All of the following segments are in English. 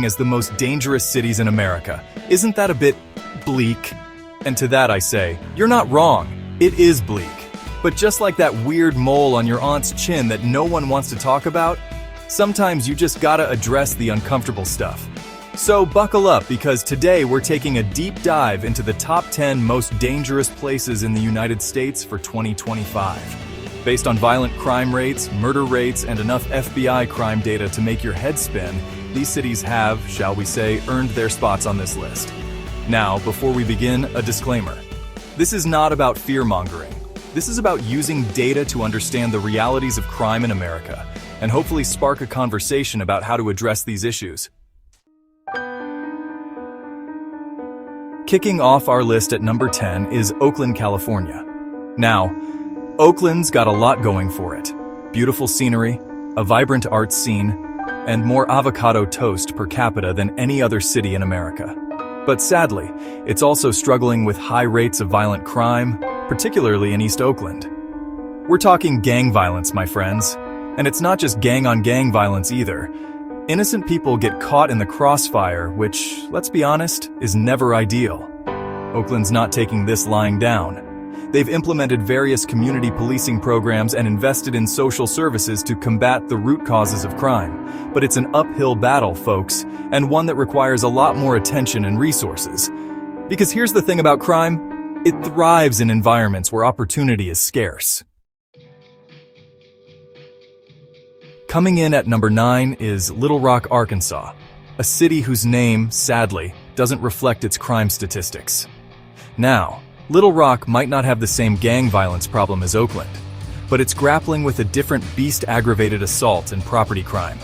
as the most dangerous cities in America. Isn't that a bit bleak? And to that I say, you're not wrong. It is bleak. But just like that weird mole on your aunt's chin that no one wants to talk about, sometimes you just gotta address the uncomfortable stuff. So buckle up, because today we're taking a deep dive into the top 10 most dangerous places in the United States for 2025. Based on violent crime rates, murder rates, and enough FBI crime data to make your head spin, these cities have, shall we say, earned their spots on this list. Now, before we begin, a disclaimer. This is not about fear-mongering. This is about using data to understand the realities of crime in America, and hopefully spark a conversation about how to address these issues. Kicking off our list at number 10 is Oakland, California. Now, Oakland's got a lot going for it. Beautiful scenery, a vibrant arts scene, and more avocado toast per capita than any other city in America. But sadly, it's also struggling with high rates of violent crime, particularly in East Oakland. We're talking gang violence, my friends. And it's not just gang-on-gang violence either. Innocent people get caught in the crossfire, which, let's be honest, is never ideal. Oakland's not taking this lying down. They've implemented various community policing programs and invested in social services to combat the root causes of crime. But it's an uphill battle, folks, and one that requires a lot more attention and resources. Because here's the thing about crime, it thrives in environments where opportunity is scarce. Coming in at number 9 is Little Rock, Arkansas, a city whose name, sadly, doesn't reflect its crime statistics. Now, Little Rock might not have the same gang violence problem as Oakland, but it's grappling with a different beast-aggravated assault and property crime.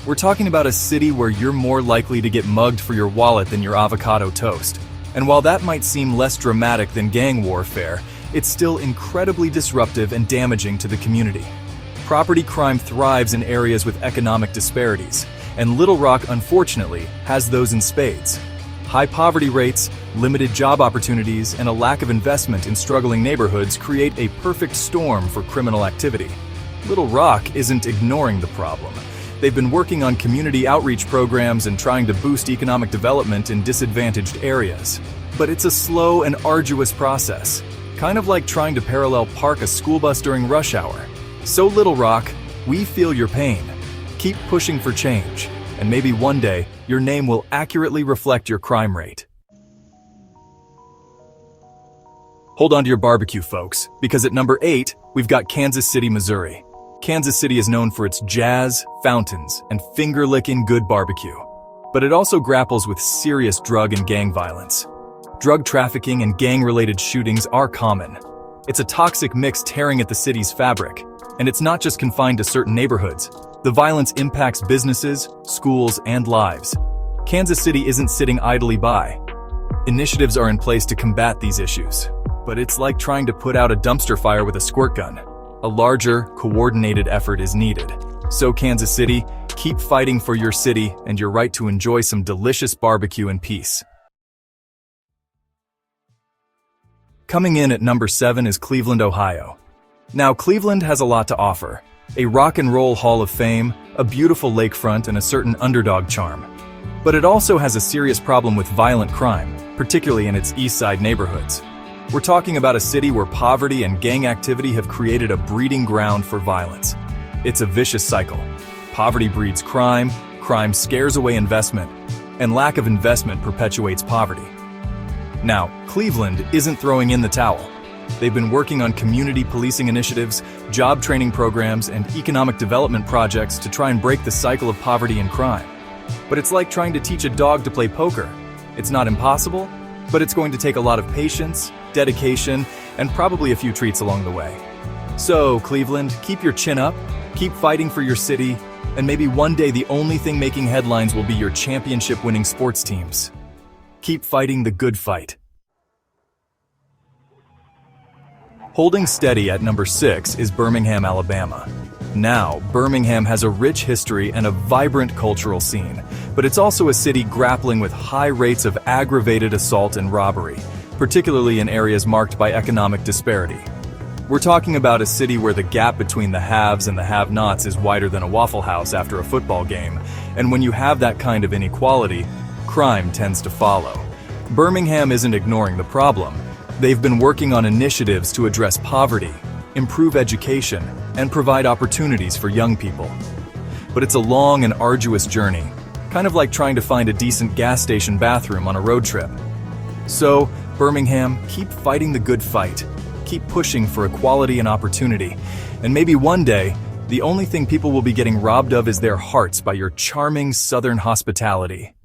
We're talking about a city where you're more likely to get mugged for your wallet than your avocado toast. And while that might seem less dramatic than gang warfare, it's still incredibly disruptive and damaging to the community. Property crime thrives in areas with economic disparities, and Little Rock, unfortunately, has those in spades. High poverty rates, limited job opportunities, and a lack of investment in struggling neighborhoods create a perfect storm for criminal activity. Little Rock isn't ignoring the problem. They've been working on community outreach programs and trying to boost economic development in disadvantaged areas. But it's a slow and arduous process, kind of like trying to parallel park a school bus during rush hour. So Little Rock, we feel your pain. Keep pushing for change, and maybe one day, your name will accurately reflect your crime rate. Hold on to your barbecue, folks, because at number 8, we've got Kansas City, Missouri. Kansas City is known for its jazz, fountains, and finger-licking good barbecue. But it also grapples with serious drug and gang violence. Drug trafficking and gang-related shootings are common. It's a toxic mix tearing at the city's fabric. And it's not just confined to certain neighborhoods. The violence impacts businesses, schools, and lives. Kansas City isn't sitting idly by. Initiatives are in place to combat these issues. But it's like trying to put out a dumpster fire with a squirt gun. A larger, coordinated effort is needed. So Kansas City, keep fighting for your city and your right to enjoy some delicious barbecue in peace. Coming in at number 7 is Cleveland, Ohio. Now, Cleveland has a lot to offer. A rock and roll hall of fame, a beautiful lakefront, and a certain underdog charm. But it also has a serious problem with violent crime, particularly in its east side neighborhoods. We're talking about a city where poverty and gang activity have created a breeding ground for violence. It's a vicious cycle. Poverty breeds crime, crime scares away investment, and lack of investment perpetuates poverty. Now, Cleveland isn't throwing in the towel. They've been working on community policing initiatives, job training programs, and economic development projects to try and break the cycle of poverty and crime. But it's like trying to teach a dog to play poker. It's not impossible, but it's going to take a lot of patience, dedication, and probably a few treats along the way. So, Cleveland, keep your chin up, keep fighting for your city, and maybe one day the only thing making headlines will be your championship-winning sports teams. Keep fighting the good fight. Holding steady at number 6 is Birmingham, Alabama. Now, Birmingham has a rich history and a vibrant cultural scene, but it's also a city grappling with high rates of aggravated assault and robbery, particularly in areas marked by economic disparity. We're talking about a city where the gap between the haves and the have-nots is wider than a Waffle House after a football game, And when you have that kind of inequality, crime tends to follow. Birmingham isn't ignoring the problem. They've been working on initiatives to address poverty, improve education, and provide opportunities for young people. But it's a long and arduous journey, kind of like trying to find a decent gas station bathroom on a road trip. So, Birmingham, keep fighting the good fight. Keep pushing for equality and opportunity. And maybe one day, the only thing people will be getting robbed of is their hearts by your charming Southern hospitality.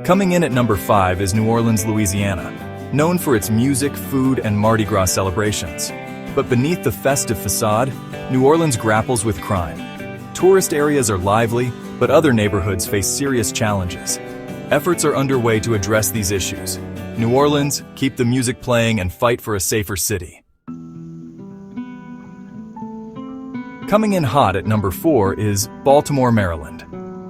Coming in at number 5 is New Orleans, Louisiana, known for its music, food, and Mardi Gras celebrations. But beneath the festive facade, New Orleans grapples with crime. Tourist areas are lively, but other neighborhoods face serious challenges. Efforts are underway to address these issues. New Orleans, keep the music playing and fight for a safer city. Coming in hot at number 4 is Baltimore, Maryland.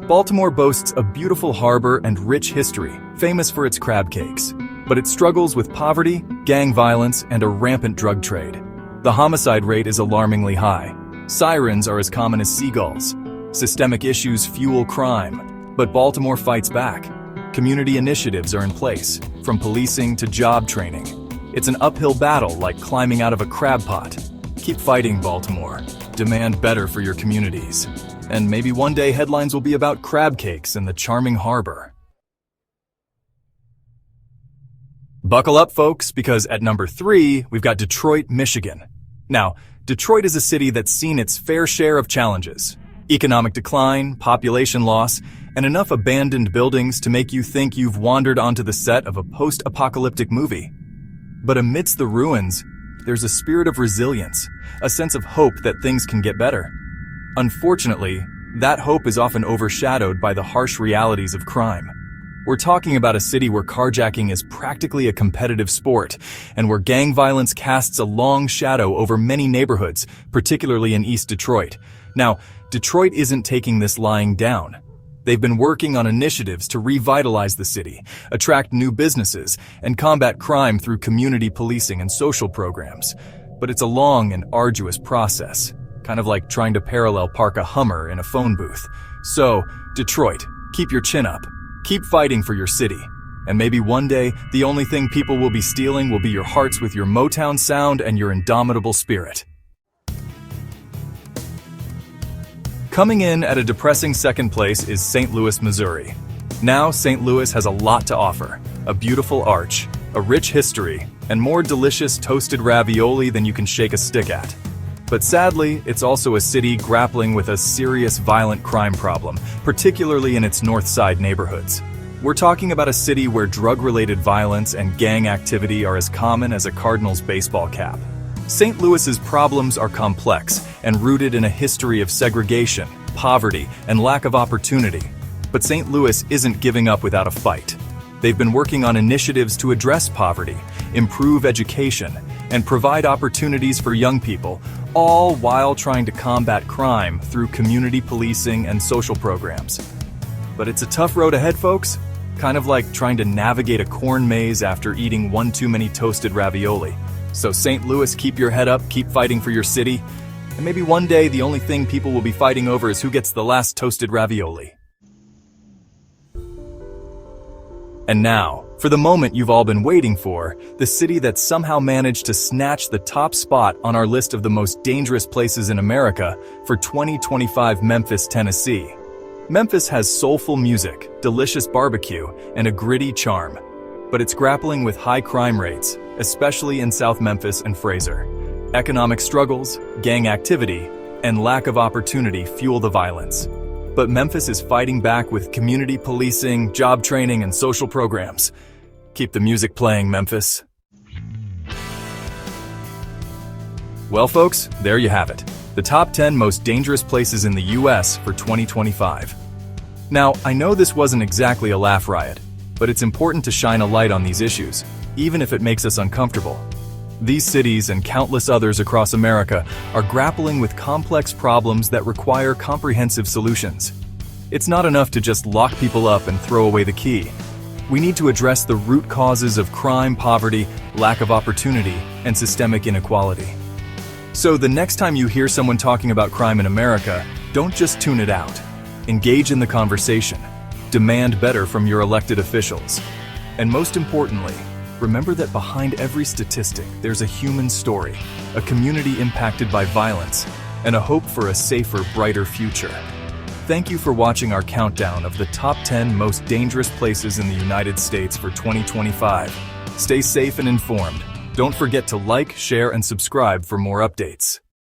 Baltimore boasts a beautiful harbor and rich history, famous for its crab cakes. But it struggles with poverty, gang violence, and a rampant drug trade. The homicide rate is alarmingly high. Sirens are as common as seagulls. Systemic issues fuel crime, but Baltimore fights back. Community initiatives are in place, from policing to job training. It's an uphill battle like climbing out of a crab pot. Keep fighting, Baltimore. Demand better for your communities. And maybe one day headlines will be about crab cakes in the charming harbor. Buckle up, folks, because at number 3, we've got Detroit, Michigan. Now, Detroit is a city that's seen its fair share of challenges. Economic decline, population loss, and enough abandoned buildings to make you think you've wandered onto the set of a post-apocalyptic movie. But amidst the ruins, there's a spirit of resilience, a sense of hope that things can get better. Unfortunately, that hope is often overshadowed by the harsh realities of crime. We're talking about a city where carjacking is practically a competitive sport, and where gang violence casts a long shadow over many neighborhoods, particularly in East Detroit. Now, Detroit isn't taking this lying down. They've been working on initiatives to revitalize the city, attract new businesses, and combat crime through community policing and social programs. But it's a long and arduous process, kind of like trying to parallel park a Hummer in a phone booth. So, Detroit, keep your chin up. Keep fighting for your city. And maybe one day, the only thing people will be stealing will be your hearts with your Motown sound and your indomitable spirit. Coming in at a depressing second place is St. Louis, Missouri. Now, St. Louis has a lot to offer. A beautiful arch, a rich history, and more delicious toasted ravioli than you can shake a stick at. But sadly, it's also a city grappling with a serious violent crime problem, particularly in its north side neighborhoods. We're talking about a city where drug-related violence and gang activity are as common as a Cardinals baseball cap. St. Louis's problems are complex and rooted in a history of segregation, poverty, and lack of opportunity. But St. Louis isn't giving up without a fight. They've been working on initiatives to address poverty, improve education, and provide opportunities for young people, all while trying to combat crime through community policing and social programs. But it's a tough road ahead, folks. Kind of like trying to navigate a corn maze after eating one too many toasted ravioli. So St. Louis, keep your head up, keep fighting for your city, and maybe one day the only thing people will be fighting over is who gets the last toasted ravioli. And now, for the moment you've all been waiting for, the city that somehow managed to snatch the top spot on our list of the most dangerous places in America for 2025, Memphis, Tennessee. Memphis has soulful music, delicious barbecue, and a gritty charm. But it's grappling with high crime rates, especially in South Memphis and Fraser. Economic struggles, gang activity, and lack of opportunity fuel the violence. But Memphis is fighting back with community policing, job training, and social programs. Keep the music playing, Memphis. Well, folks, there you have it. The top 10 most dangerous places in the US for 2025. Now, I know this wasn't exactly a laugh riot, but it's important to shine a light on these issues, even if it makes us uncomfortable. These cities and countless others across America are grappling with complex problems that require comprehensive solutions. It's not enough to just lock people up and throw away the key. We need to address the root causes of crime, poverty, lack of opportunity, and systemic inequality. So the next time you hear someone talking about crime in America, Don't just tune it out. Engage in the conversation. Demand better from your elected officials. And most importantly, remember that behind every statistic, there's a human story, a community impacted by violence, and a hope for a safer, brighter future. Thank you for watching our countdown of the top 10 most dangerous places in the United States for 2025. Stay safe and informed. Don't forget to like, share, and subscribe for more updates.